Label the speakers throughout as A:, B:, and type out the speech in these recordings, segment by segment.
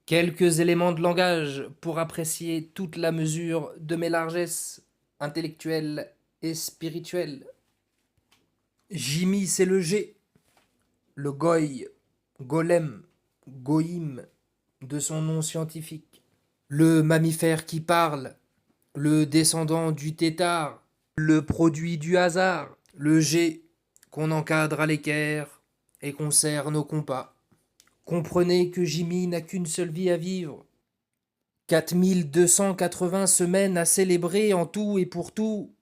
A: Quelques éléments de langage pour apprécier toute la mesure de mes largesses intellectuelles et spirituelles. Jimmy, c'est le G, le goy, golem, goïm, de son nom scientifique. Le mammifère qui parle, le descendant du tétard, le produit du hasard, le G qu'on encadre à l'équerre et qu'on cerne au compas. Comprenez que Jimmy n'a qu'une seule vie à vivre. 4280 semaines à célébrer en tout et pour tout.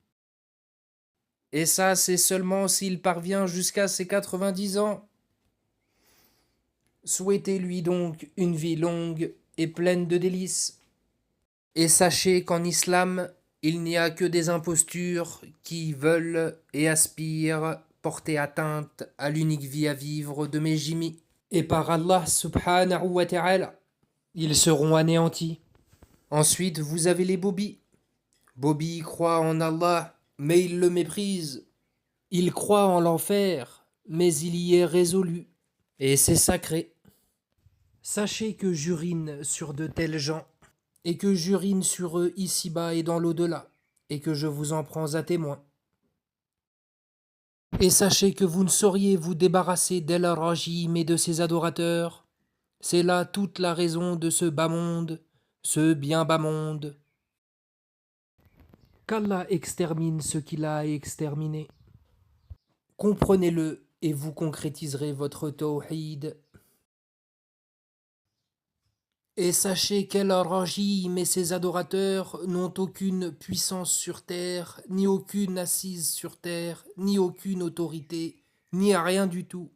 A: Et ça, c'est seulement s'il parvient jusqu'à ses 90 ans. Souhaitez-lui donc une vie longue et pleine de délices. Et sachez qu'en islam, il n'y a que des impostures qui veulent et aspirent porter atteinte à l'unique vie à vivre de mes Jimmy. Et par Allah subhanahu wa ta'ala, ils seront anéantis. Ensuite, vous avez les Bobby. Bobby croit en Allah, mais il le méprise. Il croit en l'enfer, mais il y est résolu. Et c'est sacré. Sachez que j'urine sur de tels gens, et que j'urine sur eux ici-bas et dans l'au-delà, et que je vous en prends à témoin. Et sachez que vous ne sauriez vous débarrasser d'El Rajim et de ses adorateurs. C'est là toute la raison de ce bas monde, ce bien bas monde. Qu'Allah extermine ce qu'il a à exterminer. Comprenez-le et vous concrétiserez votre tawhid. Et sachez qu'El Rajim et ses adorateurs n'ont aucune puissance sur terre, ni aucune assise sur terre, ni aucune autorité, ni rien du tout.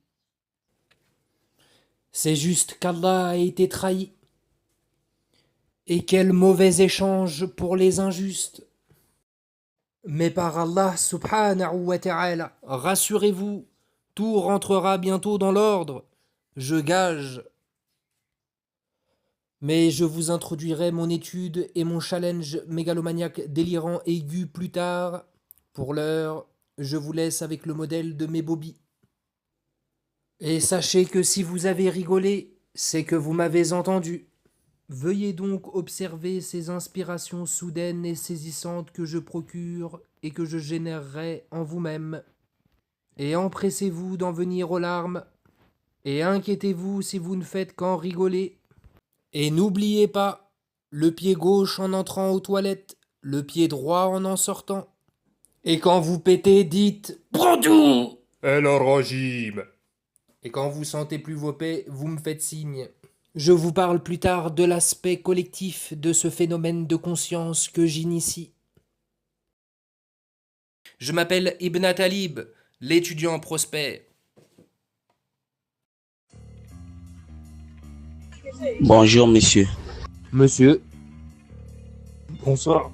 A: C'est juste qu'Allah a été trahi. Et quel mauvais échange pour les injustes. Mais par Allah subhanahu wa ta'ala, rassurez-vous, tout rentrera bientôt dans l'ordre, je gage. Mais je vous introduirai mon étude et mon challenge mégalomaniaque délirant aigu plus tard. Pour l'heure, je vous laisse avec le modèle de mes Bobby. Et sachez que si vous avez rigolé, c'est que vous m'avez entendu. Veuillez donc observer ces inspirations soudaines et saisissantes que je procure et que je générerai en vous-même. Et empressez-vous d'en venir aux larmes. Et inquiétez-vous si vous ne faites qu'en rigoler. Et n'oubliez pas, le pied gauche en entrant aux toilettes, le pied droit en sortant. Et quand vous pétez, dites « Prends tout !»
B: El Rajim.
A: Et quand vous sentez plus vos pets, vous me faites signe. Je vous parle plus tard de l'aspect collectif de ce phénomène de conscience que j'initie. Je m'appelle Ibn Talib, l'étudiant prospère.
C: Bonjour, monsieur.
A: Monsieur.
B: Bonsoir.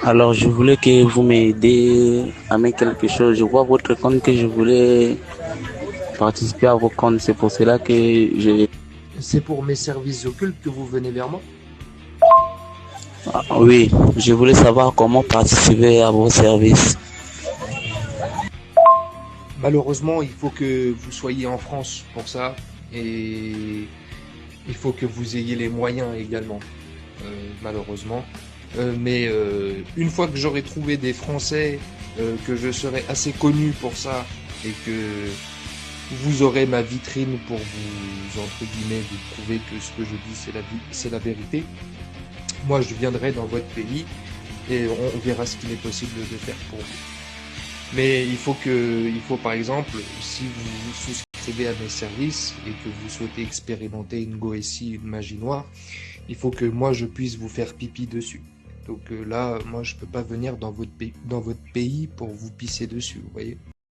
C: Alors, je voulais que vous m'aidiez à mettre quelque chose. Je vois votre compte que je voulais participer à vos comptes. C'est pour cela que je...
A: C'est pour mes services occultes que vous venez vers moi?
C: Ah, oui, je voulais savoir comment participer à vos services.
A: Malheureusement, il faut que vous soyez en France pour ça. Et il faut que vous ayez les moyens également, malheureusement. Mais une fois que j'aurai trouvé des Français, que je serai assez connu pour ça, et que vous aurez ma vitrine pour vous, entre guillemets, vous prouver que ce que je dis c'est la vérité, moi je viendrai dans votre pays et on verra ce qu'il est possible de faire pour vous. Mais il faut par exemple, si vous souscrivez à mes services et que vous souhaitez expérimenter une goétie, une magie noire, il faut que moi je puisse vous faire pipi dessus. Donc là, moi je peux pas venir dans votre pays pour vous pisser dessus, vous voyez.